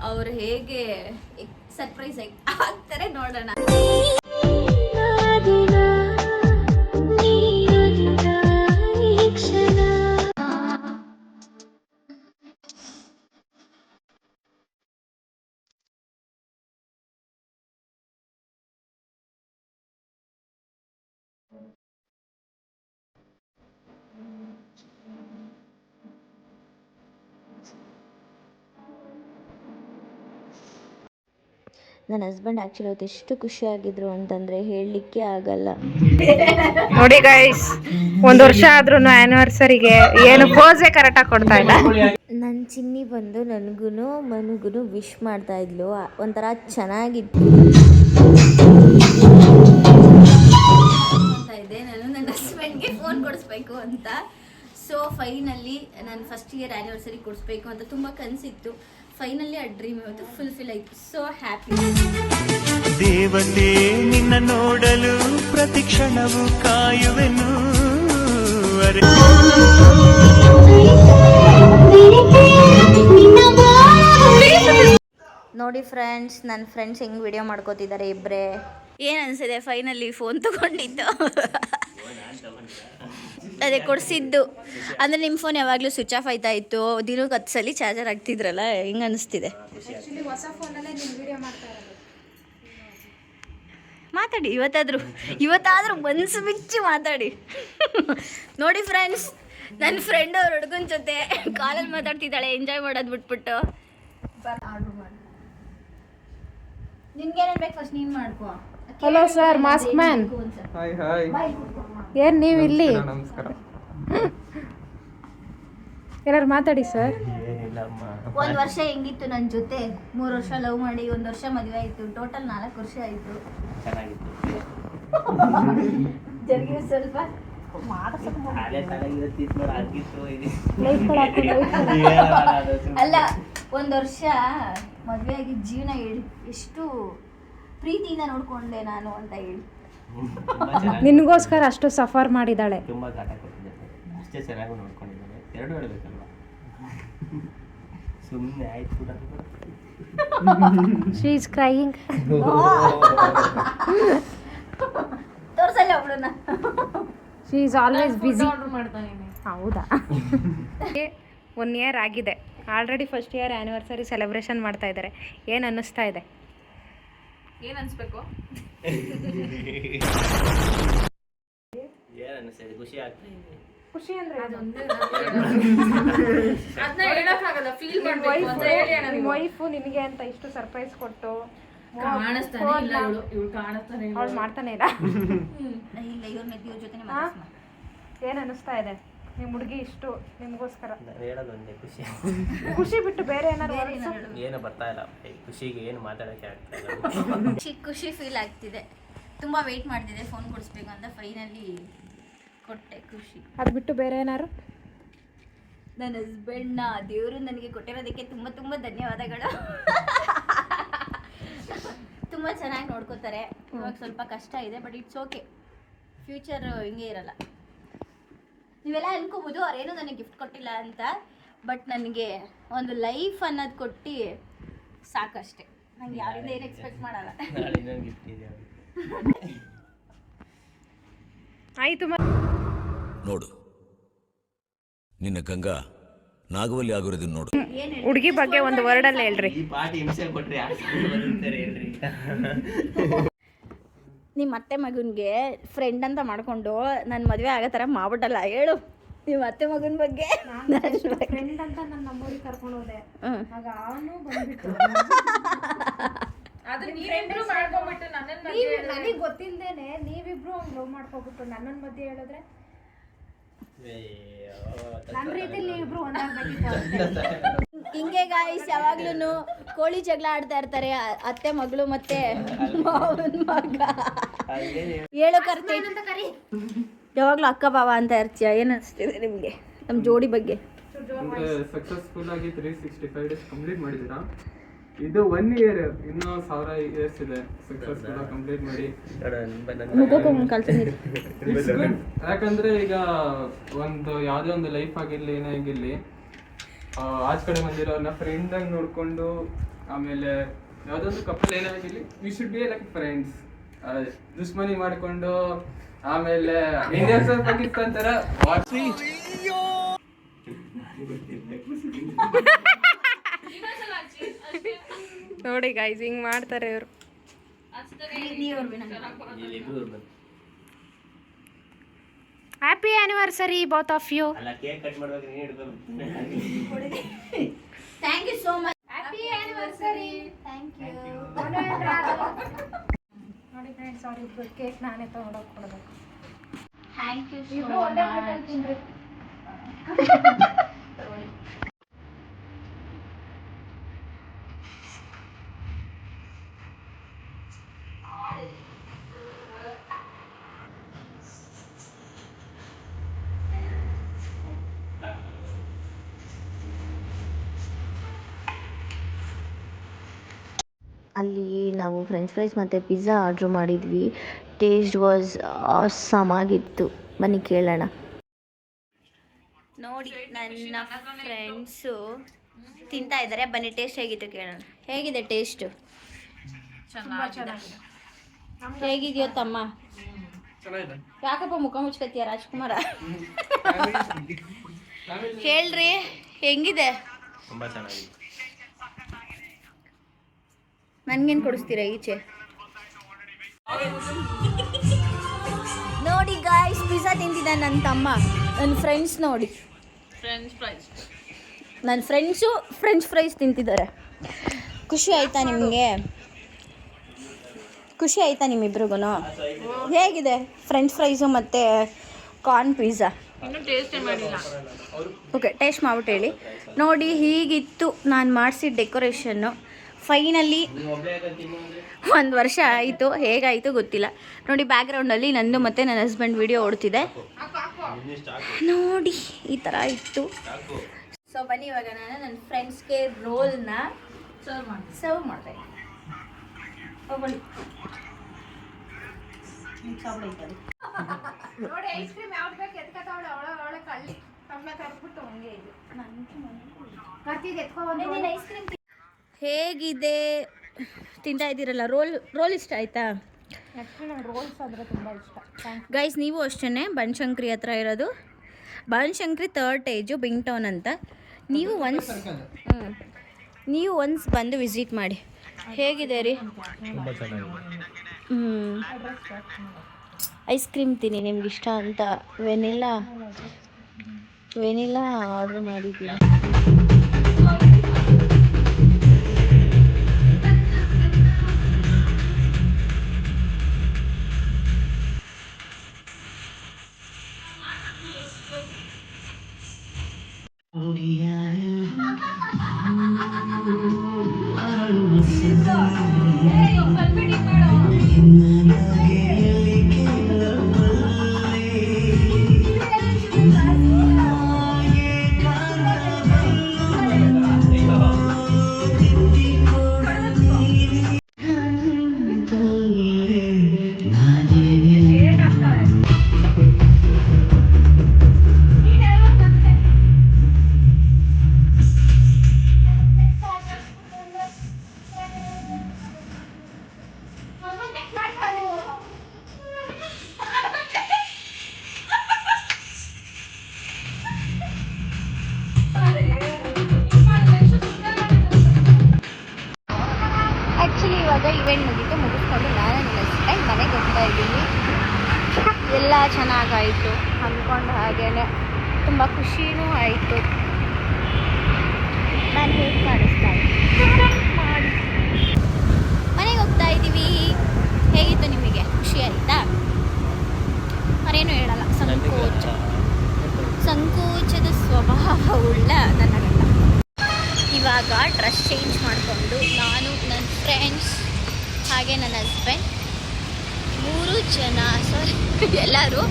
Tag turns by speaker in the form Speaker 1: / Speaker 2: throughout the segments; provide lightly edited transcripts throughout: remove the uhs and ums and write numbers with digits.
Speaker 1: ಅವ್ರು ಹೇಗೆ ಸರ್ಪ್ರೈಸ್ ಆಗ್ತಾರೆ ನೋಡೋಣ.
Speaker 2: ನನ್ನ ಹಸ್ಬೆಂಡ್ ಆ್ಯಕ್ಚುಲಿ ಅವತ್ತು ಎಷ್ಟು ಖುಷಿಯಾಗಿದ್ರು ಅಂತಂದರೆ ಹೇಳಲಿಕ್ಕೆ ಆಗಲ್ಲ.
Speaker 3: ನೋಡಿ ಗೈಸ್, 1 ವರ್ಷ ಆದ್ರೂ ಆ್ಯನಿವರ್ಸರಿಗೆ ಏನು ಪೋಸೇ ಕರೆಕ್ಟಾಗಿ ಕೊಡ್ತಾ ಇಲ್ಲ.
Speaker 2: ನನ್ನ ಚಿನ್ನಿ ಬಂದು ನನಗೂ ಮನಗೂ ವಿಶ್ ಮಾಡ್ತಾ ಇದ್ಲು. ಒಂಥರ ಚೆನ್ನಾಗಿತ್ತು.
Speaker 1: ಇದೆ ನಾನು ನನ್ನ ಹಸ್ಬೆಂಡ್ಗೆ ಫೋನ್ ಕೊಡಿಸ್ಬೇಕು ಅಂತ. ಸೊ ಫೈನಲಿ ನಾನು ಫಸ್ಟ್ ಇಯರ್ ಆ್ಯನಿವರ್ಸರಿ ಕೊಡಿಸ್ಬೇಕು ಅಂತ ತುಂಬ ಕನಸಿತ್ತು. ಫೈನಲಿ ಆ ಡ್ರೀಮ್ ಇವತ್ತು ಫುಲ್ಫಿಲ್ ಆಯಿತು. So happy.
Speaker 4: ದೇವತೆ ನಿನ್ನ ನೋಡಲು ಪ್ರತಿ ಕ್ಷಣವೂ ಕಾಯುವೆನು.
Speaker 2: ನೋಡಿ ಫ್ರೆಂಡ್ಸ್, ನನ್ನ ಫ್ರೆಂಡ್ಸ್ ಹೆಂಗೆ ವಿಡಿಯೋ ಮಾಡ್ಕೋತಿದ್ದಾರೆ ಇಬ್ಬರೇ.
Speaker 1: ಏನು ಅನಿಸಿದೆ ಫೈನಲಿ ಫೋನ್ ತೊಗೊಂಡಿದ್ದು? ಅದೇ ಕೊಡಿಸಿದ್ದು ಅಂದರೆ ನಿಮ್ಮ ಫೋನ್ ಯಾವಾಗಲೂ ಸ್ವಿಚ್ ಆಫ್ ಆಯ್ತಾ ಇತ್ತು, ದಿನಕ್ಕೆ 10 ಸಲ ಚಾರ್ಜರ್ ಆಗ್ತಿದ್ರಲ್ಲ, ಹೆಂಗೆ ಅನಿಸ್ತಿದೆ? ಮಾತಾಡಿ, ಇವತ್ತಾದರೂ ಮನಸ್ಸು ಬಿಚ್ಚಿ ಮಾತಾಡಿ. ನೋಡಿ ಫ್ರೆಂಡ್ಸ್, ನನ್ನ ಫ್ರೆಂಡ್ ಅವ್ರ ಹುಡುಗನ ಜೊತೆ ಕಾಲಲ್ಲಿ ಮಾತಾಡ್ತಿದ್ದಾಳೆ, ಎಂಜಾಯ್ ಮಾಡೋದು ಬಿಟ್ಬಿಟ್ಟು. ನಿನ್ಗೇನು ಬೇಕು ಫಸ್ಟ್ ನೀನು ಮಾಡ್ಕೋ.
Speaker 3: Hello sir, mask man.
Speaker 5: Hi hi.
Speaker 3: ಏನು ನೀವು ಇಲ್ಲಿ?
Speaker 5: ನಮಸ್ಕಾರ.
Speaker 3: ಏನಾರು ಮಾತಾಡಿ ಸರ್.
Speaker 1: 1 ವರ್ಷ ಹೆಂಗಿತ್ತು ನನ್ನ ಜೊತೆ? 3 ವರ್ಷ ಲವ್ ಮಾಡಿ 1 ವರ್ಷ ಮದುವೆ ಆಯಿತು. ಟೋಟಲ್ 4 ವರ್ಷ ಆಯಿತು. ಜರ್ಗಿ ಸ್ವಲ್ಪ ಅಲ್ಲ, 1 ವರ್ಷ ಮದುವೆ ಆಗಿ ಜೀವನ ಹೇಳಿ ಎಷ್ಟು ಪ್ರೀತಿಯಿಂದ ನೋಡ್ಕೊಂಡೆ ನಾನು ಅಂತ ಹೇಳಿ.
Speaker 3: ನಿನಗೋಸ್ಕರ ಅಷ್ಟು ಸಫರ್ ಮಾಡಿದ್ದಾಳೆ.
Speaker 5: ತುಂಬಾ ಕಾಟ ಕೊಟ್ಟಿದ್ದಾಳೆ, ಅಷ್ಟೇ ಚೆನ್ನಾಗಿ ನೋಡ್ಕೊಂಡಿದ್ದಾಳೆ. 2 ಹೇಳಬೇಕಲ್ವಾ? ಸುಮ್ಮನೆ ಆಯ್ತು ಕೂಡ.
Speaker 3: She is crying.
Speaker 1: ತೋರ್ಸಲ್ಲ ಅವಳನ್ನ.
Speaker 3: She is always busy. ಹೌದಾ? 1 ಇಯರ್ ಆಗಿದೆ already. First year anniversary celebration ಮಾಡ್ತಾ ಇದ್ದಾರೆ. ಏನು ಅನ್ನಿಸ್ತಾ ಇದೆ?
Speaker 1: ಏನು ಅನ್ಸ್ಬೇಕು?
Speaker 5: ಏನು ಅನಿಸ್ತದೆ? ಖುಷಿ ಆಗ್ತದೆ.
Speaker 3: ಖುಷಿ ಅಂದ್ರೆ ವೈಫು ನಿನಗೆ ಅಂತ ಇಷ್ಟು ಸರ್ಪ್ರೈಸ್ ಕೊಟ್ಟು ಅವಳು ಮಾಡ್ತಾನೆ ಇಲ್ಲ. ಏನು ಅನ್ನಿಸ್ತಾ ಇದೆ ನಿಮ್ಮ ಹುಡುಗಿ ಇಷ್ಟು ನಿಮಗೋಸ್ಕರ?
Speaker 5: ಹೇಳೋದು ಒಂದೇ ಖುಷಿ.
Speaker 3: ಖುಷಿ ಬಿಟ್ಟು ಬೇರೆ ಏನಾದ್ರು
Speaker 5: ಏನು ಬರ್ತಾ ಇಲ್ಲ. ಖುಷಿಗೆ ಏನು ಮಾತಾಡೋಕ್ಕೆ ಆಗ್ತಾ ಇಲ್ಲ.
Speaker 1: ಖುಷಿ ಫೀಲ್ ಆಗ್ತಿದೆ. ತುಂಬ ವೆಯ್ಟ್ ಮಾಡ್ತಿದ್ದೆ ಫೋನ್ ಕೊಡಿಸ್ಬೇಕು ಅಂತ. ಫೈನಲಿ ಕೊಟ್ಟೆ. ಖುಷಿ.
Speaker 3: ಅದು ಬಿಟ್ಟು ಬೇರೆ ಏನಾರು?
Speaker 1: ನನ್ನ ಹಸ್ಬೆಂಡ್ನ ದೇವರು ನನಗೆ ಕೊಟ್ಟಿರೋದಕ್ಕೆ ತುಂಬ ತುಂಬ ಧನ್ಯವಾದಗಳು. ತುಂಬ ಚೆನ್ನಾಗಿ ನೋಡ್ಕೋತಾರೆ. ಇವಾಗ ಸ್ವಲ್ಪ ಕಷ್ಟ ಇದೆ, ಬಟ್ ಇಟ್ಸ್ ಓಕೆ. ಫ್ಯೂಚರ್ ಹಿಂಗೆ ಇರಲ್ಲ. ನೀವೆಲ್ಲ ಅನ್ಕೋಬೋದು ಅವ್ರೇನು ನನಗೆ ಗಿಫ್ಟ್ ಕೊಟ್ಟಿಲ್ಲ ಅಂತ, ಬಟ್ ನನಗೆ ಒಂದು ಲೈಫ್ ಅನ್ನೋದು ಕೊಟ್ಟು ಸಾಕಷ್ಟೆ. ನಂಗೆ ಯಾರಿಂದ ಏನು ಎಕ್ಸ್ಪೆಕ್ಟ್ ಮಾಡಲ್ಲ.
Speaker 3: ಆಯಿತು.
Speaker 6: ನೋಡು, ನಿನ್ನ ಗಂಗಾ ನಾಗವಲ್ಲಿ ಆಗಿರೋದನ್ನ ನೋಡು.
Speaker 3: ಹುಡುಗಿ ಬಗ್ಗೆ ಒಂದು ವರ್ಡಲ್ಲಿ ಹೇಳ್ರಿ.
Speaker 5: ಈ ಪಾರ್ಟಿ ಹಿಂಸೆ ಕೊಟ್ರೆ ಹೇಳ್ರಿ.
Speaker 1: ನಿಮ್ಮ ಅತ್ತೆ ಮಗನಿಗೆ ಫ್ರೆಂಡ್ ಅಂತ ಮಾಡ್ಕೊಂಡು ನನ್ನ ಮದುವೆ ಆಗೋ ಥರ ಮಾಡ್ಬಿಟ್ಟಲ್ಲ. ಹೇಳು ನಿಮ್ಮ ಅತ್ತೆ ಮಗನ ಬಗ್ಗೆ.
Speaker 3: ಫ್ರೆಂಡ್ ಅಂತ ನನ್ನ ನಮ್ಮೂರಿಗೆ ಕರ್ಕೊಂಡು ಹೋದೆ. ಆಗ ಅವನು ಬಂದ್ಬಿಟ್ಟು ನನಗೆ ಗೊತ್ತಿಲ್ಲದೇನೆ ನೀವಿಬ್ರು ಅವ್ನು ಲವ್ ಮಾಡ್ಕೊಬಿಟ್ಟು ನನ್ನನ್ನು ಮಧ್ಯೆ ಹೇಳಿದ್ರೆ ನನ್ನ ರೀತಿಲಿ ನೀವಿಬ್ರು ಒಂದಾಗಬೇಕಿತ್ತು.
Speaker 1: ಹಿಂಗೆ ಗಾಯ್ಸ್ ಯಾವಾಗ್ಲೂ ಕೋಳಿ ಜಗಳ ಆಡ್ತಾ ಇರ್ತಾರೆ ಅತ್ತೆ ಮಗಳು ಮತ್ತೆ ಮಾವನ ಮಗ. ಹೇಳೋ ಕರಿ ಯಾವಾಗ್ಲೂ ಅಕ್ಕ ಬಾವ ಅಂತ ಇರ್ತೀಯ. ಏನು ಅನಿಸ್ತಿದೆ ನಿಮಗೆ ನಮ್ಮ ಜೋಡಿ ಬಗ್ಗೆ?
Speaker 5: ಸಕ್ಸಸ್ಫುಲ್ ಆಗಿ 365 ಡೇಸ್ ಕಂಪ್ಲೀಟ್ ಮಾಡಿದ್ದೀರಾ. ಇದು 1 ಇಯರ್, ಇನ್ನೂ 1000 ಇಯರ್ಸ್ ಇದೆ ಸಕ್ಸಸ್ಫುಲ್ ಆಗಿ ಕಂಪ್ಲೀಟ್ ಮಾಡಿ. ಯಾಕಂದ್ರೆ ಈಗ ಒಂದು ಯಾವುದೇ ಒಂದು ಲೈಫ್ ಆಗಿರ್ಲಿ ಏನೇ ಆಗಿರ್ಲಿ, ಆಚ ಕಡೆ ಬಂದಿರೋರ್ನ ಫ್ರೆಂಡ್ ಆಗಿ ನೋಡ್ಕೊಂಡು, ಆಮೇಲೆ ಯಾವ್ದೊಂದು ಕಪಲ್ ಏನೇ ಆಗಿರ್ಲಿ we should be like friends. ದುಶ್ಮನಿ ಮಾಡ್ಕೊಂಡು ಆಮೇಲೆ ಇಂಡಿಯಾ ಪಾಕಿಸ್ತಾನ್ ತರ
Speaker 3: ನೋಡಿ ಗೈಸ್ ಹಿಂಗ್ ಮಾಡ್ತಾರೆ ಇವರು. Happy anniversary both of you.
Speaker 1: Thank you so much. Happy anniversary. Thank you.
Speaker 3: ನೋಡಿ ಫ್ರೆಂಡ್ಸ್, ಅವ್ರಿಬ್ರು ಕೇಕ್ ನಾನೇ ತಗೊಂಡೋಗಿ ಕೊಡಬೇಕು.
Speaker 1: ಥ್ಯಾಂಕ್ ಯು
Speaker 3: ಇಬ್ರು
Speaker 1: ಸೋ
Speaker 3: ಒಂದೇ
Speaker 1: ಮಚ್.
Speaker 3: ಪ್ಲೇಟಲ್ಲಿ ತಿನ್ರಿ.
Speaker 2: ಅಲ್ಲಿ ನಾವು ಫ್ರೆಂಚ್ ಫ್ರೈಸ್ ಮತ್ತು ಪಿಜ್ಜಾ ಆರ್ಡ್ರ್ ಮಾಡಿದ್ವಿ. ಟೇಸ್ಟ್ ವಾಸ್ ಆಸಮ್ ಆಗಿತ್ತು. ಬನ್ನಿ ಕೇಳೋಣ.
Speaker 1: ನೋಡಿ ನನ್ನ ಫ್ರೆಂಡ್ಸು ತಿಂತಾ ಇದ್ದಾರೆ. ಬನ್ನಿ ಟೇಸ್ಟ್ ಹೇಗಿತ್ತು ಕೇಳೋಣ. ಹೇಗಿದೆ ಟೇಸ್ಟು? ಹೇಗಿದೆಯೋ ತಮ್ಮ? ಯಾಕಪ್ಪ ಮುಖ ಮುಚ್ಕತ್ತೀಯ ರಾಜ್ಕುಮಾರ? ಹೇಳ್ರಿ ಹೆಂಗಿದೆ? ನನ್ಗೇನು ಕೊಡಿಸ್ತೀರಾ ಈಚೆ? ನೋಡಿ ಗಾಯ್ಸ್, ಪಿಜ್ಜಾ ತಿಂತಿದ್ದಾನೆ ನನ್ನ ತಮ್ಮ. ನನ್ನ ಫ್ರೆಂಡ್ಸ್ ನೋಡಿ, ನನ್ನ ಫ್ರೆಂಡ್ಸು ಫ್ರೆಂಚ್ ಫ್ರೈಸ್ ತಿಂತಿದ್ದಾರೆ. ಖುಷಿ ಆಯಿತಾ ನಿಮಗೆ? ಖುಷಿ ಆಯಿತಾ ನಿಮ್ಮಿಬ್ರಿಗೂ? ಹೇಗಿದೆ ಫ್ರೆಂಚ್ ಫ್ರೈಸು ಮತ್ತು ಕಾರ್ನ್ ಪಿಜ್ಜಾ? ಓಕೆ, ಟೇಸ್ಟ್ ಮಾಡ್ಬಿಟ್ಟು ಹೇಳಿ. ನೋಡಿ ಹೀಗಿತ್ತು ನಾನು ಮಾಡಿಸಿದ ಡೆಕೋರೇಷನ್ನು. ಫೈನಲಿ 1 ವರ್ಷ ಆಯಿತು, ಹೇಗಾಯಿತು ಗೊತ್ತಿಲ್ಲ. ನೋಡಿ ಬ್ಯಾಕ್ಗ್ರೌಂಡಲ್ಲಿ ನಂದು ಮತ್ತು ನನ್ನ ಹಸ್ಬೆಂಡ್ ವಿಡಿಯೋ ಓಡ್ತಿದೆ ನೋಡಿ, ಈ ಥರ ಇತ್ತು. ಸೊ ಬನ್ನಿ ಇವಾಗ ನಾನು ನನ್ನ ಫ್ರೆಂಡ್ಸ್ಗೆ ರೋಲ್ನ ಸರ್ವ್ ಮಾಡ್ತೇನೆ. ಬನ್ನಿ.
Speaker 3: ನೋಡಿ ಐಸ್ ಕ್ರೀಮ್ ಯಾವ್ದು ಬೇಕು ಎತ್ಕೊತಾವಳೆ. ಅವಳೆ ಕಳ್ಳಿ ತಮ್ಮನ ಕರ್ಬಿಟ್ಟು ಹಂಗೆ ಇದು ಕರ್ತಿದ್ದು ಎತ್ಕೊಬಂದು
Speaker 1: ಐಸ್ ಕ್ರೀಮ್ ಹೇಗಿದೆ? ತಿಂತಾ ಇದ್ದೀರಲ್ಲ. ರೋಲ್ ಇಷ್ಟ ಆಯಿತಾ?
Speaker 3: ಆ್ಯಕ್ಚುಲಿ ನಂಗೆ ರೋಲ್ಸ್ ಅಂದರೆ ತುಂಬ ಇಷ್ಟ.
Speaker 1: ಗೈಸ್ ನೀವು ಅಷ್ಟೇ ಬನಶಂಕರಿ ಹತ್ರ ಇರೋದು. Banashankari 3rd stage being town ಅಂತ. ನೀವು ಒನ್ಸ್ ಬಂದು ವಿಸಿಟ್ ಮಾಡಿ. ಹೇಗಿದೆ ರೀ? ಐಸ್ ಕ್ರೀಮ್ ತಿನ್ನಿ ನಿಮ್ಗೆ ಇಷ್ಟ ಅಂತ. ವೆನಿಲಾ ಆರ್ಡ್ರ್ ಮಾಡಿದ್ದೀನಿ. ಇವೆಂಟ್ ಮುಗಿಸ್ಕೊಂಡು ನಾನು ನೆಕ್ಸ್ಟ್ ಟೈಮ್ ಮನೆಗೆ ಹೋಗ್ತಾ ಇದ್ದೀನಿ. ಎಲ್ಲ ಚೆನ್ನಾಗಾಯಿತು ಅಂದ್ಕೊಂಡು, ಹಾಗೇ ತುಂಬ ಖುಷಿನೂ ಆಯಿತು. ನಾನು ಹೇಗೆ ಕಾಣಿಸ್ತಾ ಮಾಡಿ ಮನೆಗೆ ಹೋಗ್ತಾ ಇದ್ದೀವಿ. ಹೇಗಿತ್ತು ನಿಮಗೆ? ಖುಷಿ ಆಯಿತಾ? ಮರೇನು ಹೇಳಲ್ಲ. ಸಂಕೋಚದ ಸ್ವಭಾವವುಳ್ಳ ನನ್ನ ಗಂಡ. ಇವಾಗ ಡ್ರೆಸ್ ಚೇಂಜ್ ಮಾಡಿಕೊಂಡು ನಾನು, ನನ್ನ ಫ್ರೆಂಡ್ಸ್ ಹಾಗೆ ನನ್ನ ಹಸ್ಬೆಂಡ್ 3 ಜನ ಎಲ್ಲರೂ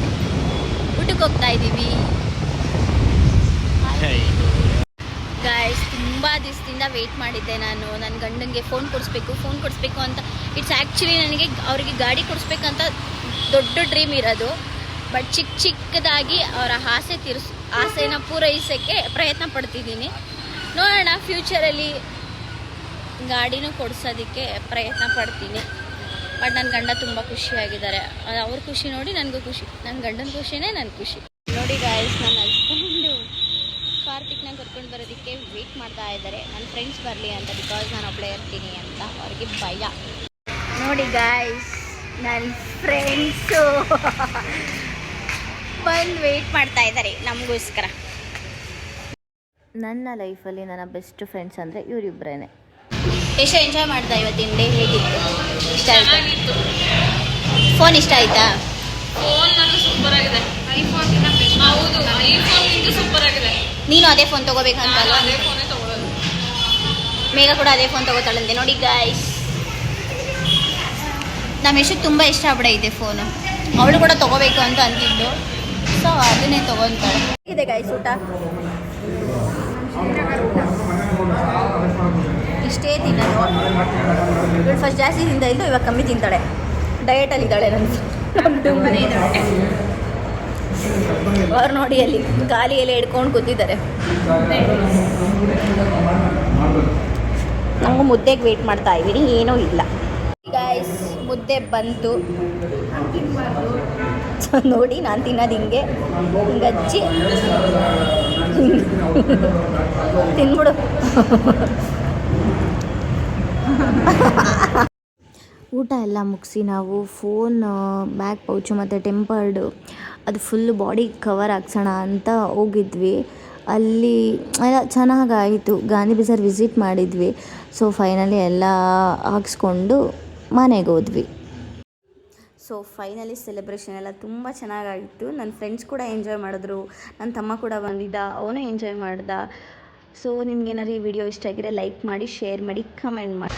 Speaker 1: ಊಟಕ್ಕೆ ಹೋಗ್ತಾ ಇದ್ದೀವಿ. ಗಾಯ್ಸ್, ತುಂಬ ದಿವಸದಿಂದ ವೆಯ್ಟ್ ಮಾಡಿದ್ದೆ ನಾನು. ನನ್ನ ಗಂಡನಿಗೆ ಫೋನ್ ಕೊಡಿಸ್ಬೇಕು ಅಂತ. ಇಟ್ಸ್ ಆ್ಯಕ್ಚುಲಿ ನನಗೆ ಅವರಿಗೆ ಗಾಡಿ ಕೊಡಿಸ್ಬೇಕಂತ ದೊಡ್ಡ ಡ್ರೀಮ್ ಇರೋದು. ಬಟ್ ಚಿಕ್ಕದಾಗಿ ಅವರ ಆಸೆನ ಪೂರೈಸೋಕ್ಕೆ ಪ್ರಯತ್ನ ಪಡ್ತಿದ್ದೀನಿ. ನೋಡೋಣ ಫ್ಯೂಚರಲ್ಲಿ ಗಾಡಿನೂ ಕೊಡ್ಸೋದಕ್ಕೆ ಪ್ರಯತ್ನ ಪಡ್ತೀನಿ. ಬಟ್ ನನ್ನ ಗಂಡ ತುಂಬ ಖುಷಿಯಾಗಿದ್ದಾರೆ. ಅವ್ರ ಖುಷಿ ನೋಡಿ ನನಗೂ ಖುಷಿ, ನನ್ನ ಗಂಡನ ಖುಷಿನೇ ನನ್ನ ಖುಷಿ. ನೋಡಿ ಗಾಯ್ಸ್, ನನ್ನ ಹಸ್ಬೆಂಡು ಕಾರ್ತಿಕ್ನ ಕರ್ಕೊಂಡು ಬರೋದಕ್ಕೆ ವೆಯ್ಟ್ ಮಾಡ್ತಾ ಇದ್ದಾರೆ, ನನ್ನ ಫ್ರೆಂಡ್ಸ್ ಬರಲಿ ಅಂತ. ಬಿಕಾಸ್ ನಾನು ಒಬ್ಬಳೇ ಇರ್ತೀನಿ ಅಂತ ಅವ್ರಿಗೆ ಭಯ. ನೋಡಿ ಗಾಯ್ಸ್, ನನ್ನ ಫ್ರೆಂಡ್ಸು ಬಂದು ವೆಯ್ಟ್ ಮಾಡ್ತಾ ಇದ್ದಾರೆ ನಮಗೋಸ್ಕರ.
Speaker 2: ನನ್ನ ಲೈಫಲ್ಲಿ ನನ್ನ ಬೆಸ್ಟ್ ಫ್ರೆಂಡ್ಸ್ ಅಂದರೆ ಇವರಿಬ್ಬರೇ.
Speaker 1: ಎಷ್ಟು ಎಂಜಾಯ್ ಮಾಡ್ತಾ ಇವತ್ತಿನ ಡೇ? ಹೇಗಿತ್ತು? ಇಷ್ಟ ಆಯಿತು? ಫೋನ್ ಇಷ್ಟ ಆಯಿತಾ?
Speaker 3: ಫೋನ್ ನನಗೆ ಸೂಪರ್ ಆಗಿದೆ. ಐಫೋನ್ಗಿಂತ ಬೆಸ್ಟ್. ಹೌದು, ಐಫೋನ್ಗಿಂತ ಸೂಪರ್ ಆಗಿದೆ.
Speaker 1: ನೀನು ಅದೇ ಫೋನ್ ತೊಗೋಬೇಕಂತಲ್ಲ?
Speaker 3: ಅದೇ ಫೋನೇ ತೊಗೊಳ್ಳೋದು.
Speaker 1: ಮೇಘ ಕೂಡ ಅದೇ ಫೋನ್ ತೊಗೋತಾಳಂತೆ. ನೋಡಿ ಗಾಯ್ಸ್, ನಮ್ಮ ಯಶಕ್ಕೆ ತುಂಬ ಇಷ್ಟ ಆಗ್ಬಿಡೈತೆ ಫೋನು. ಅವಳು ಕೂಡ ತೊಗೋಬೇಕು ಅಂತ ಅಂತಿದ್ದು, ಸೊ ಅದನ್ನೇ ತೊಗೊತಾಳೆ. ಇದೆ ಗಾಯ್ಸ್ ಊಟ ಇಷ್ಟೇ ತಿನ್ನೋದು. ಇವಳು ಫಸ್ಟ್ ಜಾಸ್ತಿ ತಿಂತ ಇದ್ದು, ಇವಾಗ ಕಮ್ಮಿ ತಿಂತಾಳೆ. ಡಯಟಲ್ಲಿದ್ದಾಳೆ ಅವ್ರು ನೋಡಿ ಅಲ್ಲಿ ಗಾಲಿ ಎಲ್ಲ ಹಿಡ್ಕೊಂಡು ಕೂತಿದ್ದಾರೆ. ನಮಗೂ ಮುದ್ದೆಗೆ ವೆಯ್ಟ್ ಮಾಡ್ತಾ ಇದ್ದೀನಿ, ಏನೂ ಇಲ್ಲ ಗಾಯ್ಸ್. ಮುದ್ದೆ ಬಂತು ನೋಡಿ, ನಾನು ತಿನ್ನೋದು ಹಿಂಗೆ ಹಿಂಗಚ್ಚಿ ತಿನ್ಬಿಡು.
Speaker 2: ಊಟ ಎಲ್ಲ ಮುಗಿಸಿ ನಾವು ಫೋನ್, ಬ್ಯಾಗ್ ಪೌಚು ಮತ್ತು ಟೆಂಪರ್ಡು ಅದು ಫುಲ್ಲು ಬಾಡಿ ಕವರ್ ಹಾಕ್ಸೋಣ ಅಂತ ಹೋಗಿದ್ವಿ. ಅಲ್ಲಿ ಎಲ್ಲ ಚೆನ್ನಾಗಾಯಿತು. ಗಾಂಧಿ ಬಜಾರ್ ವಿಸಿಟ್ ಮಾಡಿದ್ವಿ. ಸೊ ಫೈನಲಿ ಎಲ್ಲ ಹಾಕ್ಸ್ಕೊಂಡು ಮನೆಗೆ ಹೋದ್ವಿ. ಸೊ ಫೈನಲಿ ಸೆಲೆಬ್ರೇಷನ್ ಎಲ್ಲ ತುಂಬ ಚೆನ್ನಾಗಾಯಿತು. ನನ್ನ ಫ್ರೆಂಡ್ಸ್ ಕೂಡ ಎಂಜಾಯ್ ಮಾಡಿದ್ರು, ನನ್ನ ತಮ್ಮ ಕೂಡ ಬಂದಿದ್ದ, ಅವನು ಎಂಜಾಯ್ ಮಾಡ್ದ. ಸೊ ನಿಮ್ಗೇನಾದ್ರು ಈ ವಿಡಿಯೋ ಇಷ್ಟ ಆಗಿದ್ರೆ ಲೈಕ್ ಮಾಡಿ, ಶೇರ್ ಮಾಡಿ, ಕಮೆಂಟ್ ಮಾಡಿ.